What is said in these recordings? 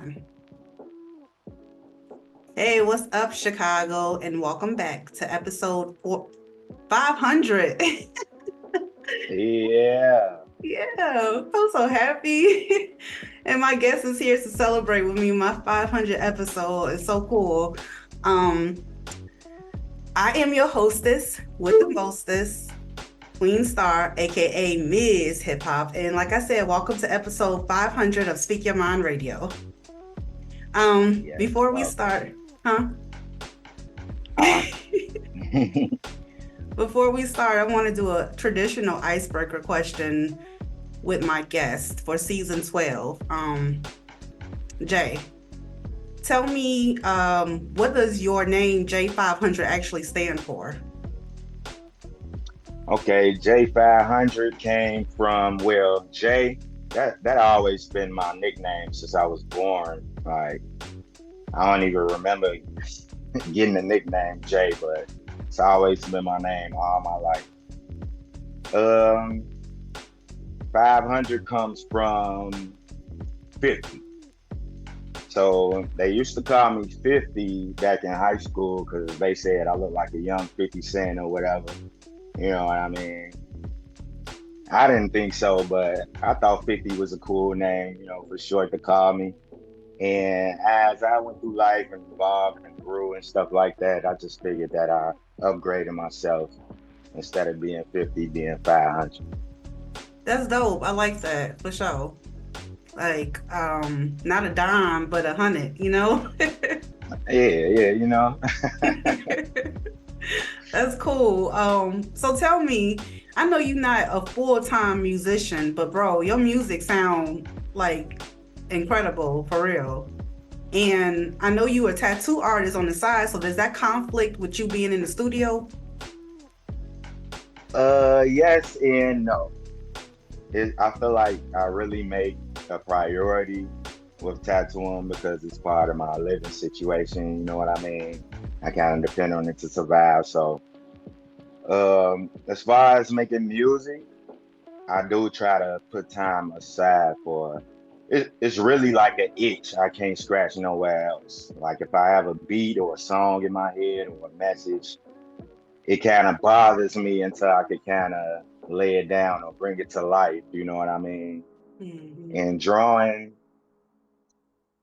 on. Hey, what's up, Chicago? And welcome back to episode 500. Yeah. Yeah, I'm so happy. And my guest is here to celebrate with me my 500 episode. It's so cool. Um, I am your hostess with the mostest, Queen Star, aka Ms. Hip Hop. And like I said, welcome to episode 500 of Speak Your Mind Radio. Yes. Before we Welcome. start, huh? Uh, Before we start, I want to do a traditional icebreaker question with my guest for season 12. Jay, tell me, what does your name JAYE500 actually stand for? okay, J500 came from J. That always been my nickname since I was born. Like I don't even remember getting the nickname J, but it's always been my name all my life. Um, 500 comes from 50. So they used to call me 50 back in high school because they said I look like a young 50 Cent or whatever. You know what I mean? I didn't think so, but I thought 50 was a cool name, for short to call me. And as I went through life and evolved and grew and stuff like that, I just figured that I upgraded myself instead of being 50, being 500. That's dope. I like that for sure. Like, not a dime, but 100. Yeah, yeah, That's cool. So tell me, I know you're not a full-time musician, but bro, your music sound like incredible for real. And I know you a tattoo artist on the side, so does that conflict with you being in the studio? Yes and no. I feel like I really make a priority with tattooing because it's part of my living situation. You know what I mean? I kind of depend on it to survive. So, as far as making music, I do try to put time aside for it. It's really like an itch I can't scratch nowhere else. Like if I have a beat or a song in my head or a message, it kind of bothers me until I could kind of lay it down or bring it to life. You know what I mean? Mhm. And drawing,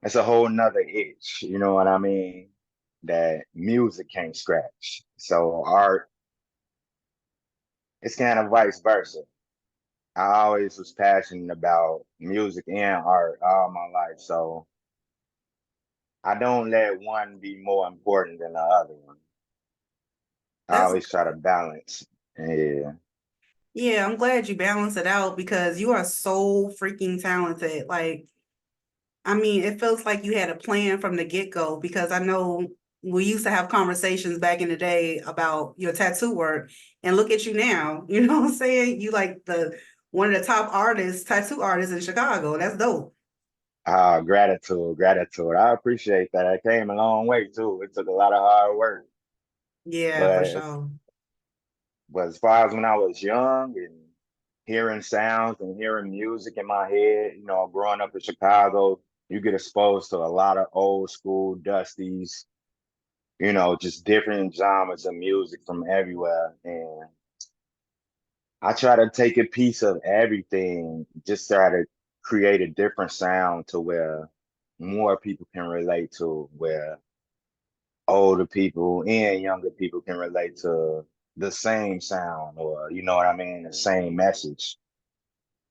it's a whole nother itch. You know what I mean? That music can't scratch. So art, it's kind of vice versa. I always was passionate about music and art all my life. So I don't let one be more important than the other one. I That's always try to good. balance. Yeah. Yeah, I'm glad you balance it out because you are so freaking talented. Like, I mean, it feels like you had a plan from the get-go because I know we used to have conversations back in the day about your tattoo work, and look at you now. You know what I'm saying? You like the one of the top artists, tattoo artists in Chicago. That's dope. Gratitude, gratitude. I appreciate that. I came a long way too. It took a lot of hard work. Yeah, for But sure. but as far as when I was young and hearing sounds and hearing music in my head, growing up in Chicago, you get exposed to a lot of old school dusties, just different genres of music from everywhere. And I try to take a piece of everything, just try to create a different sound to where more people can relate to, where older people and younger people can relate to the same sound or, you know what I mean, the same message.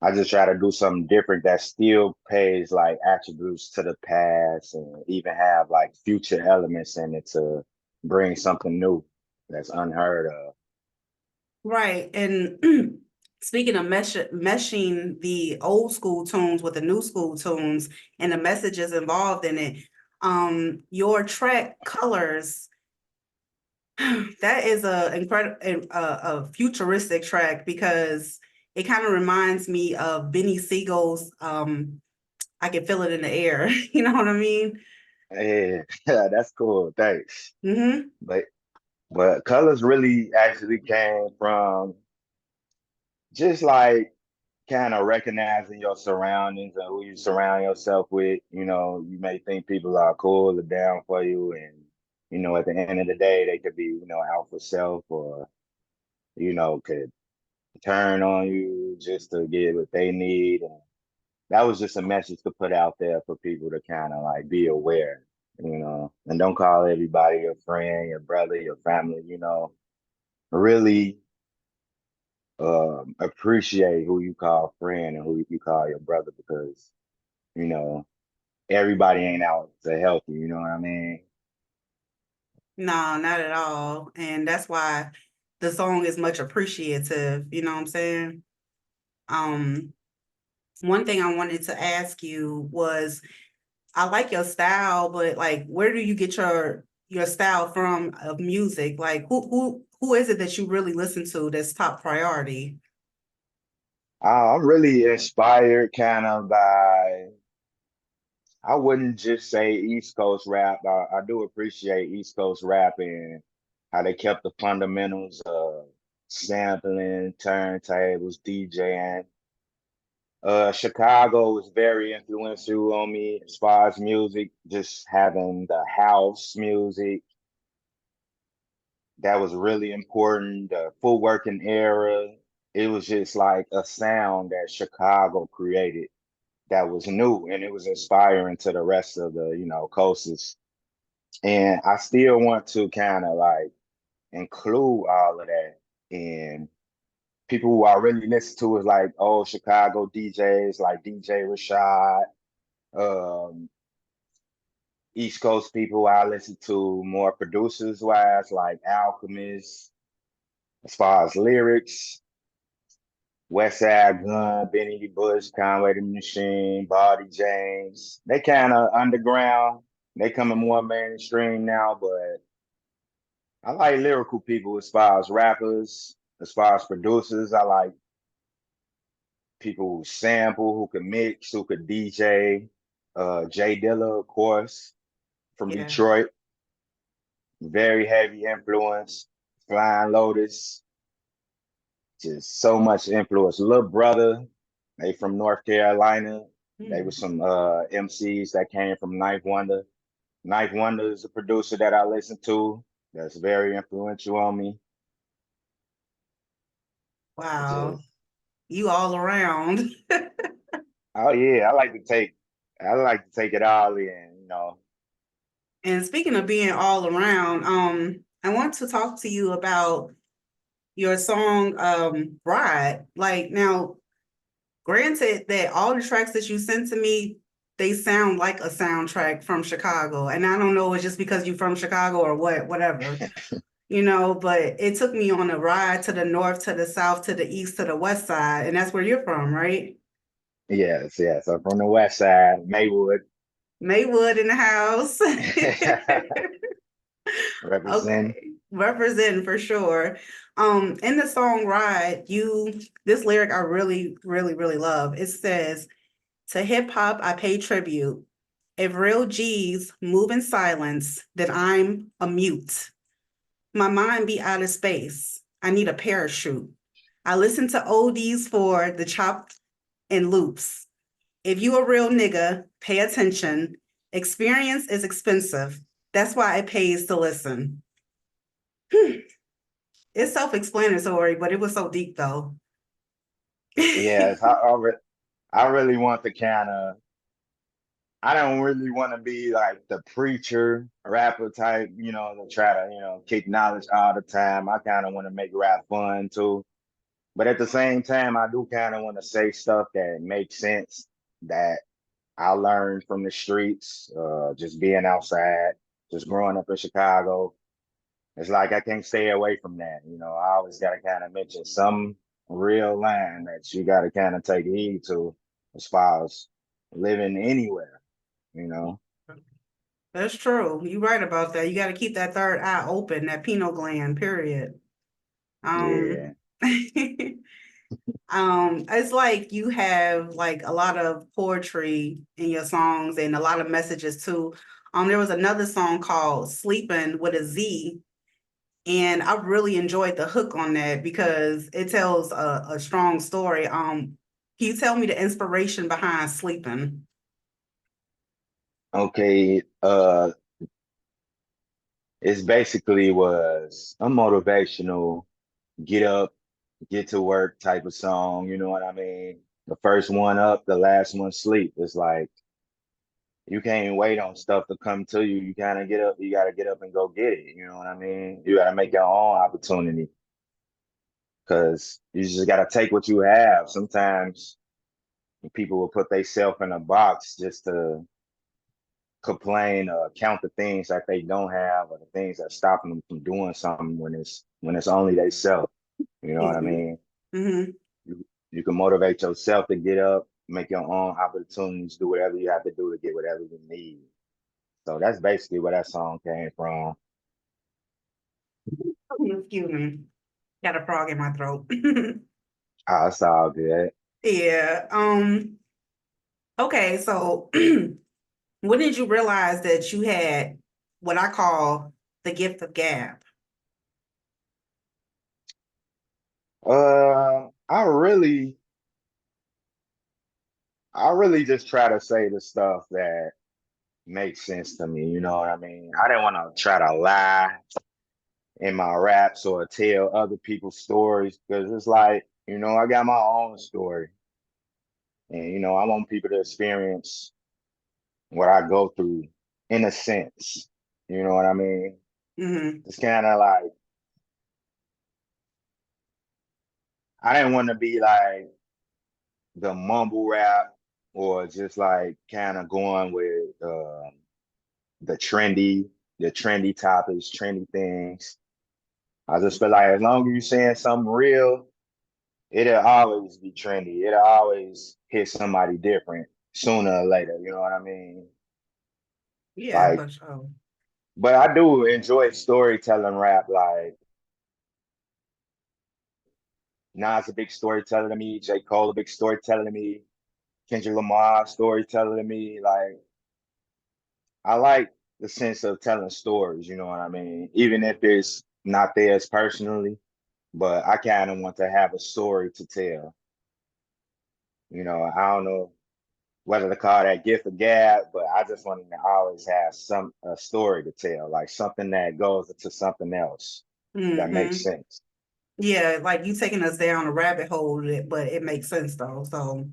I just try to do something different that still pays like attributes to the past and even have like future elements in it to bring something new that's unheard of. Right. And speaking of meshing the old school tunes with the new school tunes and the messages involved in it, your track Colors, that is a incredible a futuristic track because it kind of reminds me of Benny Siegel's I Can Feel It in the Air. You know what I mean? Yeah, that's cool. Thanks. Mm-hmm. But but colors really actually came from just like kind of recognizing your surroundings and who you surround yourself with. You know, you may think people are cool or down for you, and you know, at the end of the day, they could be, you know, out for self, or you know, could turn on you just to get what they need. And that was just a message to put out there for people to kind of like be aware, you know, and don't call everybody your friend, your brother, your family, you know, really appreciate who you call friend and who you call your brother, because, you know, everybody ain't out to help you, you know what I mean? No, not at all. And that's why the song is much appreciative, you know what I'm saying? Um, one thing I wanted to ask you was, I like your style, but like, where do you get your style from of music? Like, who is it that you really listen to that's top priority? I'm really inspired kind of by, I wouldn't just say East Coast rap. I do appreciate East Coast rap and how they kept the fundamentals of sampling, turntables, DJing. Chicago was very influential on me as far as music, just having the house music that was really important. The footworking era, it was just like a sound that Chicago created that was new, and it was inspiring to the rest of the, you know, coasts. And I still want to kind of like include all of that. And people who I really listen to is like old Chicago DJs like DJ Rashad, um, East Coast people I listen to more producers wise, like Alchemist, as far as lyrics, West Side Gun, Benny the Bush, Conway the Machine, Body James. They kind of underground. They coming more mainstream now, but I like lyrical people as far as rappers, as far as producers. I like people who sample, who can mix, who could DJ. Jay Dilla, of course, from Yeah, Detroit, very heavy influence. Flying Lotus, just so much influence. Little Brother, they from North Carolina. They were hmm, some MCs that came from Ninth Wonder. Ninth Wonder is a producer that I listen to that's very influential on me. wow, Just you all around. oh yeah, I like to take it all in, you know. And speaking of being all around, I want to talk to you about your song, Ride. Like now, granted that all the tracks that you sent to me, they sound like a soundtrack from Chicago. And I don't know, it's just because you're from Chicago or what, whatever, you know, but it took me on a ride to the north, to the south, to the east, to the west side. And that's where you're from, right? Yes, yes. I'm from the West Side, Maywood. Maywood in the house. Representing. Okay, representing for sure. In the song Ride, this lyric I really, really, really love. It says, to hip hop, I pay tribute. If real G's move in silence, then I'm a mute. My mind be out of space. I need a parachute. I listen to oldies for the chopped and loops. If you a real nigga, pay attention. Experience is expensive. That's why it pays to listen. It's self-explanatory, but it was so deep though. Yes, I really want to kind of, I don't really want to be like the preacher rapper type, you know, to try to, you know, kick knowledge all the time. I kind of want to make rap fun too. But at the same time, I do kind of want to say stuff that makes sense, that I learned from the streets, just being outside, just growing up in Chicago. It's like I can't stay away from that. You know, I always got to kind of mention some real line that you got to kind of take heed to as far as living anywhere, you know? That's true. You're right about that. You got to keep that third eye open, that pineal gland, period. Um, Yeah. it's like you have like a lot of poetry in your songs and a lot of messages too. There was another song called Sleeping with a Z, and I really enjoyed the hook on that because it tells a strong story. Can you tell me the inspiration behind sleeping? Okay, it's basically was a motivational get up, get to work type of song, you know what I mean? The first one up, the last one sleep. It's like you can't wait on stuff to come to you. You kind of get up, you got to get up and go get it. You know what I mean? You got to make your own opportunity because you just got to take what you have. Sometimes people will put themselves in a box just to complain or count the things that they don't have or the things that stopping them from doing something when it's only they self. You know what I mean? Mm-hmm. You can motivate yourself to get up, make your own opportunities, do whatever you have to do to get whatever you need. So that's basically where that song came from. Excuse me. Got a frog in my throat. Oh, it's all good. Yeah. Okay, so when did you realize that you had what I call the gift of gab? Uh, I really, I really just try to say the stuff that makes sense to me. You know what I mean? I didn't want to try to lie in my raps or tell other people's stories because it's like, I got my own story. And, I want people to experience what I go through in a sense. You know what I mean? Mm-hmm. It's kind of like, I didn't want to be like the mumble rap or just like kind of going with the trendy topics, trendy things. I just feel like as long as you're saying something real, it'll always be trendy. It'll always hit somebody different sooner or later. You know what I mean? Yeah, Like, for sure. but I do enjoy storytelling rap. Like, Nas a big storyteller to me. J. Cole a big storyteller to me. Kendrick Lamar storyteller to me. Like, I like the sense of telling stories. You know what I mean? Even if it's not theirs personally, but I kind of want to have a story to tell. I don't know whether to call that gift or gab, but I just wanted to always have a story to tell, like something that goes into something else that makes Mm-hmm. sense. Yeah, like you taking us down a rabbit hole, but it makes sense though. So,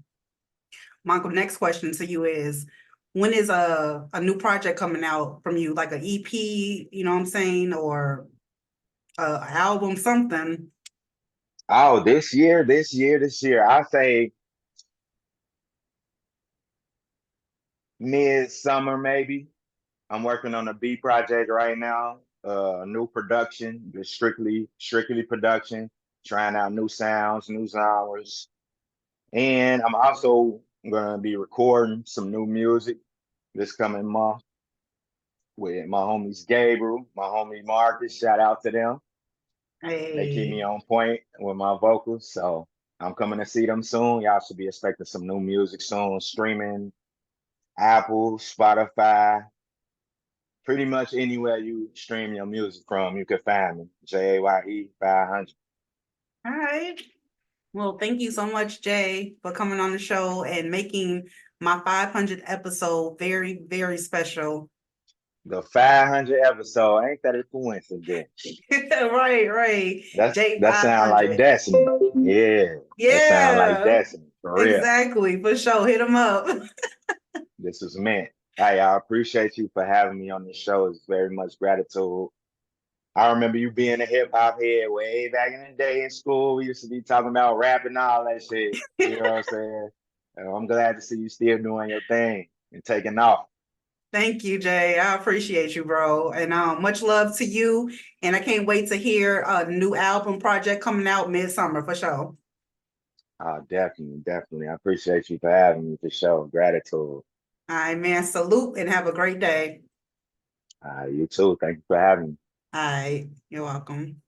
Michael, next question to you is, when is a new project coming out from you, like an EP, you know what I'm saying, or a album, something? Oh, this year. I say mid-summer maybe. I'm working on a B project right now, new production, just strictly production, trying out new sounds, new genres. And I'm also gonna be recording some new music this coming month with my homies Gabriel, my homie Marcus. Shout out to them. They keep Hey, me on point with my vocals. So I'm coming to see them soon. Y'all should be expecting some new music soon. Streaming Apple, Spotify, pretty much anywhere you stream your music from, you can find me. JAYE500. all right. Well, thank you so much, Jay, for coming on the show and making my 500th episode very, very special. The 500 episode, ain't that a coincidence? Right, right. Jay That sound like 500. destiny. Yeah, that sound like Yeah, destiny for real. exactly. For sure. Hit them up. This is meant. Hey, I appreciate you for having me on the show. It's very much gratitude. I remember you being a hip hop head way back in the day in school. We used to be talking about rap and all that shit. You know what I'm saying? I'm glad to see you still doing your thing and taking off. Thank you, Jay. I appreciate you, bro. And much love to you. And I can't wait to hear a new album project coming out midsummer for sure. Definitely, definitely. I appreciate you for having me for sure. Gratitude. All right, man. Salute and have a great day. You too. Thank you for having me. All right. You're welcome.